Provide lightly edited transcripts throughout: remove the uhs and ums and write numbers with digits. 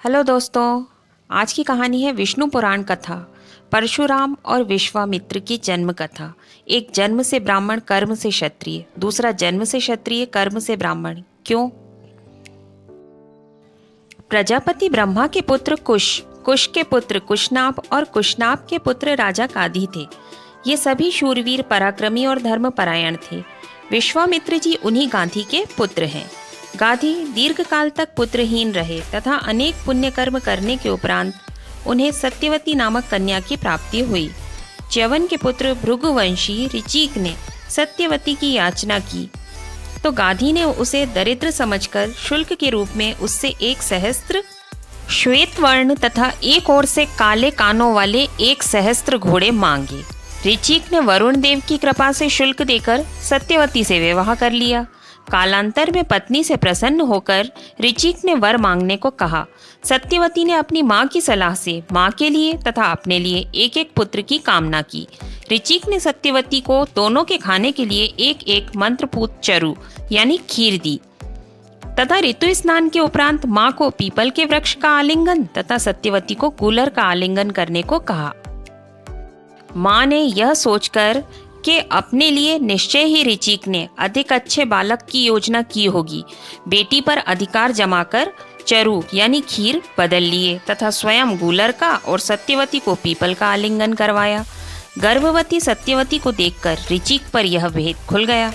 Hello दोस्तों, आज की कहानी है विष्णु पुराण कथा परशुराम और विश्वामित्र की जन्म कथा। एक जन्म से ब्राह्मण, कर्म से क्षत्रिय, दूसरा जन्म से क्षत्रिय, कर्म से ब्राह्मण। क्यों? प्रजापति ब्रह्मा के पुत्र कुश, कुश के पुत्र कुशनाभ और कुशनाभ के पुत्र राजा कादी थे। ये सभी शूरवीर, पराक्रमी और धर्मपरायण थे। विश्वामित्र जी उन्हीं गांधी के पुत्र हैं। गाधी दीर्घ काल तक पुत्रहीन रहे तथा अनेक पुण्य कर्म करने के उपरांत उन्हें सत्यवती नामक कन्या की प्राप्ति हुई। च्यवन के पुत्र भृगुवंशी ऋचिक ने सत्यवती की याचना की तो गाधी ने उसे दरिद्र समझकर शुल्क के रूप में उससे 1 सहस्त्र श्वेत वर्ण तथा एक ओर से काले कानों वाले 1 सहस्त्र घोड़े मांगे। ऋचिक ने वरुण देव की कृपा से शुल्क देकर सत्यवती से विवाह कर लिया। कालांतर में पत्नी से प्रसन्न होकर ऋचिक ने वर मांगने को कहा। सत्यवती ने अपनी माँ की सलाह से माँ के लिए तथा अपने लिए एक एक पुत्र की कामना की। ऋचिक ने सत्यवती को दोनों के खाने के लिए एक एक मंत्रपूत चरु यानी खीर दी तथा ऋतु स्नान के उपरांत माँ को पीपल के वृक्ष का आलिंगन तथा सत्यवती को कूलर का आलिंगन करने को कहा। माँ ने यह सोचकर कि अपने लिए निश्चय ही ऋचिक ने अधिक अच्छे बालक की योजना की होगी, बेटी पर अधिकार जमाकर चरु यानी खीर बदल लिए तथा स्वयं गूलर का और सत्यवती को पीपल का आलिंगन करवाया। गर्भवती सत्यवती को देखकर ऋचिक पर यह भेद खुल गया।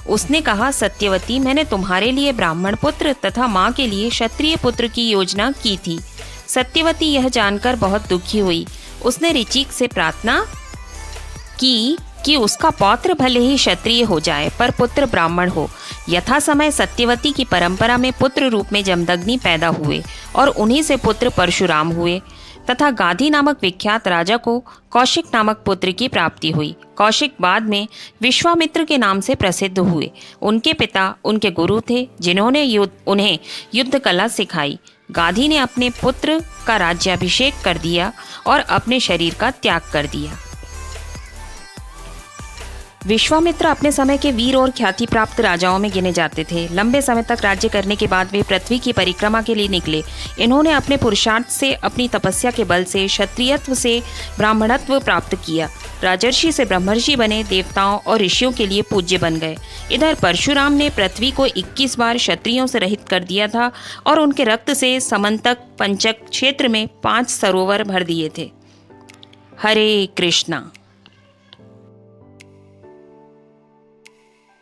उसने कहा, सत्यवती, मैंने तुम्हारे लिए ब्राह्मण पुत्र तथा माँ के लिए क्षत्रिय पुत्र की योजना की थी। सत्यवती यह जानकर बहुत दुखी हुई। उसने ऋचिक से प्रार्थना की कि उसका पौत्र भले ही क्षत्रिय हो जाए पर पुत्र ब्राह्मण हो। यथा समय सत्यवती की परंपरा में पुत्र रूप में जमदग्नि पैदा हुए और उन्हीं से पुत्र परशुराम हुए तथा गाधी नामक विख्यात राजा को कौशिक नामक पुत्र की प्राप्ति हुई। कौशिक बाद में विश्वामित्र के नाम से प्रसिद्ध हुए। उनके पिता उनके गुरु थे जिन्होंने उन्हें युद्ध कला सिखाई। गाधी ने अपने पुत्र का राज्याभिषेक कर दिया और अपने शरीर का त्याग कर दिया। विश्वामित्र अपने समय के वीर और ख्याति प्राप्त राजाओं में गिने जाते थे। लंबे समय तक राज्य करने के बाद वे पृथ्वी की परिक्रमा के लिए निकले। इन्होंने अपने पुरुषार्थ से, अपनी तपस्या के बल से क्षत्रियत्व से ब्राह्मणत्व प्राप्त किया। राजर्षि से ब्रह्मर्षि बने, देवताओं और ऋषियों के लिए पूज्य बन गए। इधर परशुराम ने पृथ्वी को 21 बार क्षत्रियों से रहित कर दिया था और उनके रक्त से समंतक पंचक क्षेत्र में 5 सरोवर भर दिए थे। हरे कृष्णा।